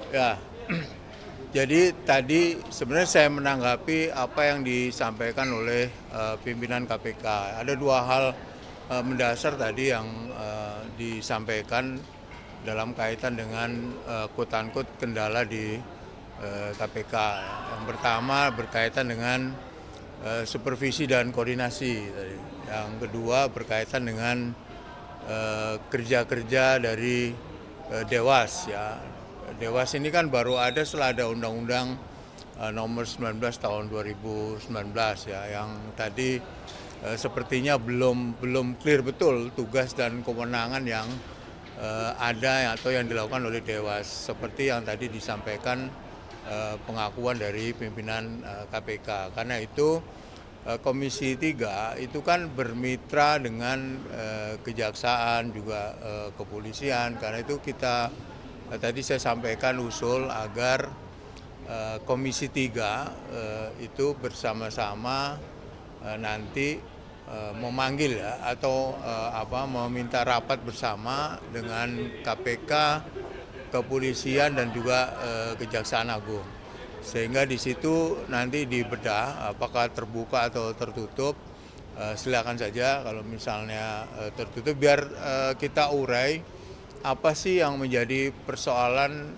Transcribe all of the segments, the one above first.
Ya, jadi tadi sebenarnya saya menanggapi apa yang disampaikan oleh pimpinan KPK. Ada dua hal mendasar tadi yang disampaikan dalam kaitan dengan quote-unquote kendala di KPK. Yang pertama berkaitan dengan supervisi dan koordinasi tadi. Yang kedua berkaitan dengan kerja-kerja dari Dewas ya. Dewas ini kan baru ada setelah ada Undang-Undang nomor 19 tahun 2019 ya, yang tadi sepertinya belum clear betul tugas dan kewenangan yang ada atau yang dilakukan oleh Dewas, seperti yang tadi disampaikan pengakuan dari pimpinan KPK. Karena itu Komisi 3 itu kan bermitra dengan kejaksaan juga kepolisian. Karena itu kita tadi saya sampaikan usul agar Komisi 3 itu bersama-sama nanti memanggil ya atau meminta rapat bersama dengan KPK, kepolisian dan juga Kejaksaan Agung. Sehingga di situ nanti dibedah apakah terbuka atau tertutup. Silakan saja kalau misalnya tertutup, biar kita urai apa sih yang menjadi persoalan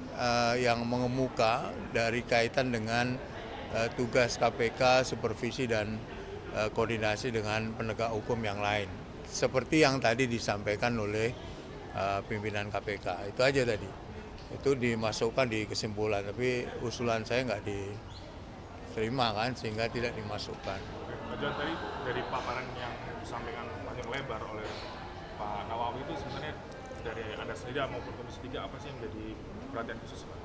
yang mengemuka dari kaitan dengan tugas KPK, supervisi dan koordinasi dengan penegak hukum yang lain. Seperti yang tadi disampaikan oleh pimpinan KPK. Itu aja tadi. Itu dimasukkan di kesimpulan, tapi usulan saya nggak diterima kan, sehingga tidak dimasukkan. Pak Johan, tadi dari paparan yang disampaikan panjang lebar oleh Pak Nawawi itu sebenarnya dari Anda sendiri maupun Komisi 3 apa sih yang menjadi perhatian khusus Pak?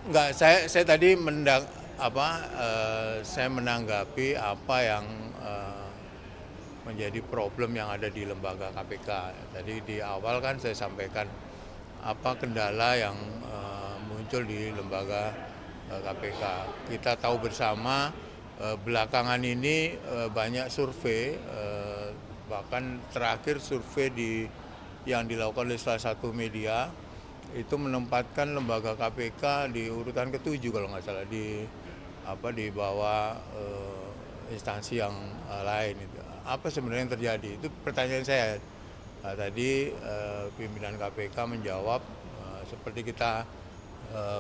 Enggak, saya tadi saya menanggapi apa yang menjadi problem yang ada di lembaga KPK. Tadi di awal kan saya sampaikan apa kendala yang muncul di lembaga KPK. Kita tahu bersama belakangan ini banyak survei, bahkan terakhir survei yang dilakukan oleh salah satu media itu menempatkan lembaga KPK di urutan ke-7 kalau nggak salah, di bawah instansi yang lain itu. Apa sebenarnya yang terjadi? Itu pertanyaan saya. Tadi pimpinan KPK menjawab seperti kita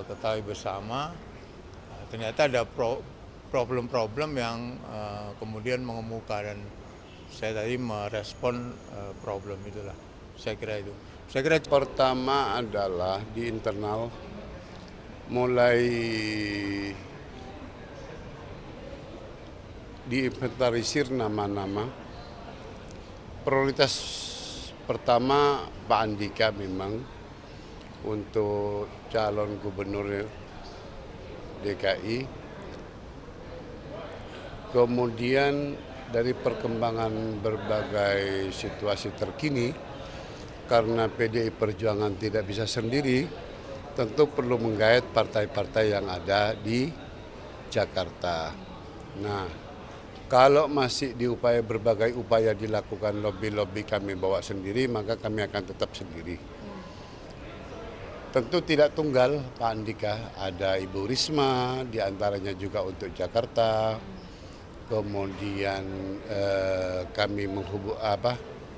ketahui bersama, ternyata ada problem-problem yang kemudian mengemuka, dan saya tadi merespon problem itulah. Saya kira itu. Saya kira Pertama adalah di internal mulai diinventarisir nama-nama. Prioritas pertama Pak Andika memang untuk calon gubernur DKI. Kemudian dari perkembangan berbagai situasi terkini, karena PDI Perjuangan tidak bisa sendiri, tentu perlu menggait partai-partai yang ada di Jakarta. Nah, kalau masih berbagai upaya dilakukan, lobby-lobby kami bawa sendiri, maka kami akan tetap sendiri. Tentu tidak tunggal Pak Andika, ada Ibu Risma, diantaranya juga untuk Jakarta. Kemudian kami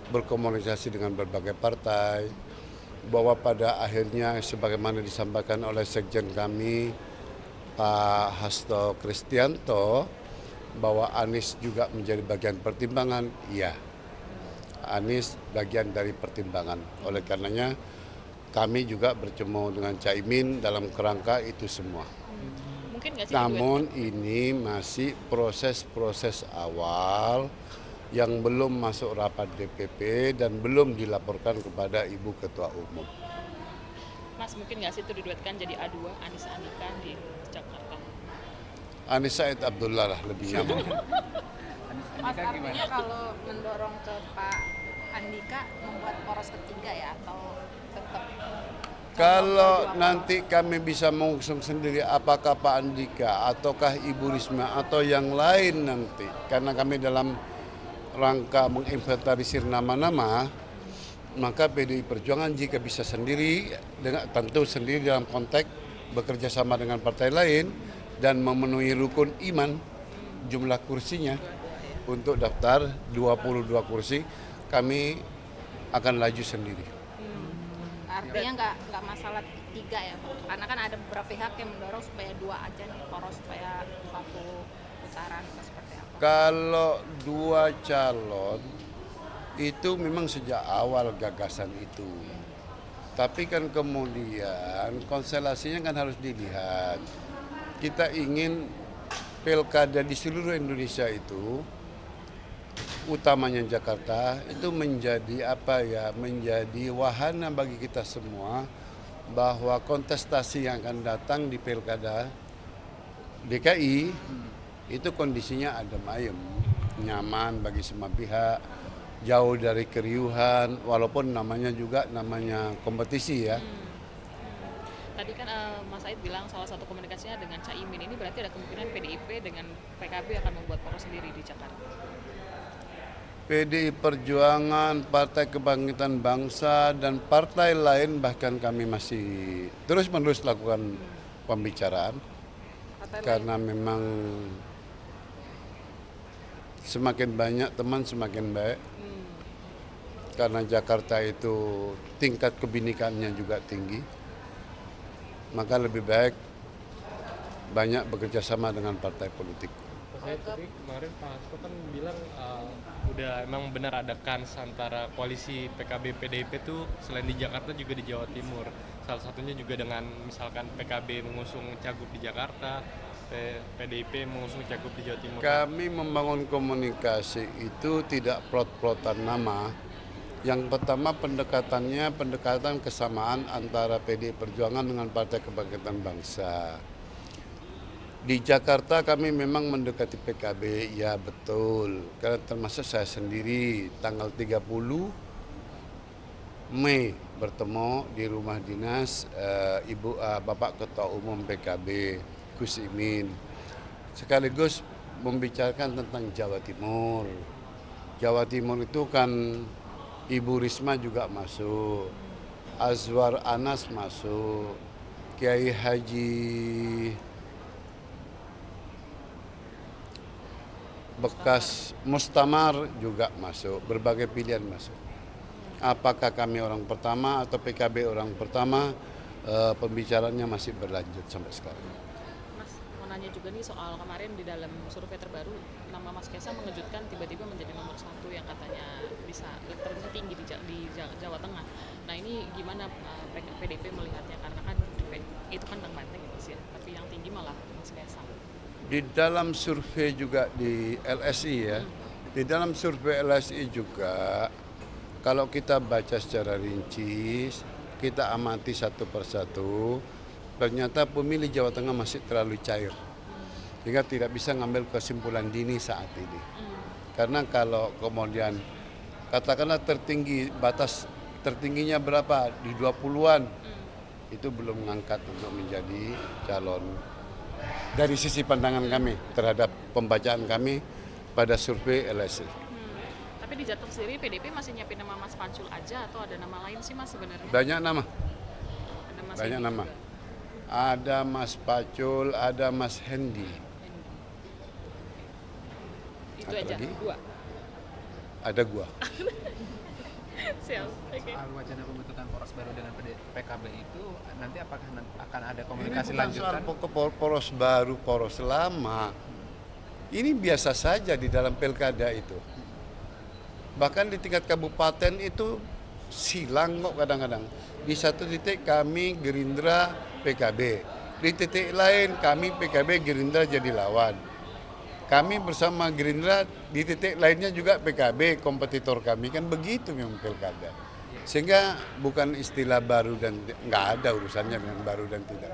berkomunikasi dengan berbagai partai, bahwa pada akhirnya sebagaimana disampaikan oleh Sekjen kami, Pak Hasto Kristianto, bahwa Anies juga menjadi bagian pertimbangan. Iya, Anies bagian dari pertimbangan. Oleh karenanya kami juga bertemu dengan Caimin dalam kerangka itu semua. Mungkin nggak sih Namun ini masih proses-proses awal yang belum masuk rapat DPP dan belum dilaporkan kepada Ibu Ketua Umum. Mas, mungkin nggak sih itu diduetkan jadi A2 Anies Andika di Jakarta? Anies Said Abdullah lah lebih nyaman. Mas, artinya kalau mendorong ke Pak Andika membuat poros ketiga ya, atau tetap? Kalau nanti kami bisa mengusung sendiri apakah Pak Andika ataukah Ibu Risma atau yang lain nanti, karena kami dalam rangka menginventarisir nama-nama, maka PDI Perjuangan jika bisa sendiri, tentu sendiri dalam konteks bekerja sama dengan partai lain dan memenuhi rukun iman jumlah kursinya untuk daftar 22 kursi, kami akan laju sendiri. Artinya nggak masalah 3 ya Pak? Karena kan ada beberapa pihak yang mendorong supaya 2 aja nih poros, supaya satu putaran atau seperti apa? Kalau 2 calon itu memang sejak awal gagasan itu. Tapi kan kemudian konstelasinya kan harus dilihat. Kita ingin pilkada di seluruh Indonesia itu, utamanya Jakarta, itu menjadi menjadi wahana bagi kita semua bahwa kontestasi yang akan datang di pilkada DKI itu kondisinya adem ayem, nyaman bagi semua pihak, jauh dari keriuhan, walaupun namanya kompetisi ya. Tadi kan Mas Said bilang salah satu komunikasinya dengan Caimin, ini berarti ada kemungkinan PDIP dengan PKB akan membuat poros sendiri di Jakarta. PDI Perjuangan, Partai Kebangkitan Bangsa, dan partai lain bahkan kami masih terus-menerus lakukan pembicaraan karena memang semakin banyak teman semakin baik. Karena Jakarta itu tingkat kebinekaan juga tinggi, maka lebih baik banyak bekerja sama dengan partai politik. Saya tadi kemarin Pak Hasto kan bilang udah emang benar ada kans antara koalisi PKB PDIP tuh selain di Jakarta juga di Jawa Timur. Salah satunya juga dengan misalkan PKB mengusung cagup di Jakarta, PDIP mengusung cagup di Jawa Timur. Kami membangun komunikasi itu tidak plot-plotan nama. Yang pertama pendekatan kesamaan antara PDI Perjuangan dengan Partai Kebangkitan Bangsa. Di Jakarta kami memang mendekati PKB, ya betul. Karena termasuk saya sendiri tanggal 30 Mei bertemu di rumah dinas Bapak Ketua Umum PKB, Gus Imin. Sekaligus membicarakan tentang Jawa Timur. Jawa Timur itu kan Ibu Risma juga masuk, Azwar Anas masuk, Kiai Haji bekas Mustamar juga masuk, berbagai pilihan masuk. Apakah kami orang pertama atau PKB orang pertama, pembicaraannya masih berlanjut sampai sekarang. Mas, mau nanya juga nih soal kemarin di dalam survei terbaru, nama Mas Kaisang mengejutkan tiba-tiba menjadi nomor 1 yang katanya bisa elektabilitasnya tinggi di Jawa Tengah. Nah ini gimana PDIP melihatnya, karena kan itu kan Bang Banteng gitu sih, tapi yang tinggi malah Mas Kaisang. Di dalam survei juga di LSI ya, di dalam survei LSI juga kalau kita baca secara rinci, kita amati satu persatu, ternyata pemilih Jawa Tengah masih terlalu cair, sehingga tidak bisa ngambil kesimpulan dini saat ini. Karena kalau kemudian katakanlah batas tertingginya berapa, di 20-an, itu belum mengangkat untuk menjadi calon. Dari sisi pandangan kami terhadap pembacaan kami pada survei LSI. Tapi di Jateng sendiri PDIP masih nyiapin nama Mas Pacul aja atau ada nama lain sih Mas sebenarnya? Banyak nama. Ada Mas Banyak Hendy nama. juga. Ada Mas Pacul, ada Mas Hendy. Itu Apa aja, lagi? 2. Ada gua. Siap, oke. Soal wacana pembentukan poros baru dengan PKB itu nanti apakah akan ada Ini komunikasi bukan soal lanjutan? poros baru, poros lama. Ini biasa saja di dalam pilkada itu. Bahkan di tingkat kabupaten itu silang kok kadang-kadang. Di satu titik kami Gerindra PKB, di titik lain kami PKB Gerindra jadi lawan. Kami bersama Gerindra di titik lainnya juga PKB kompetitor kami, kan begitu memang pilkada. Sehingga bukan istilah baru dan nggak ada urusannya dengan baru dan tidak.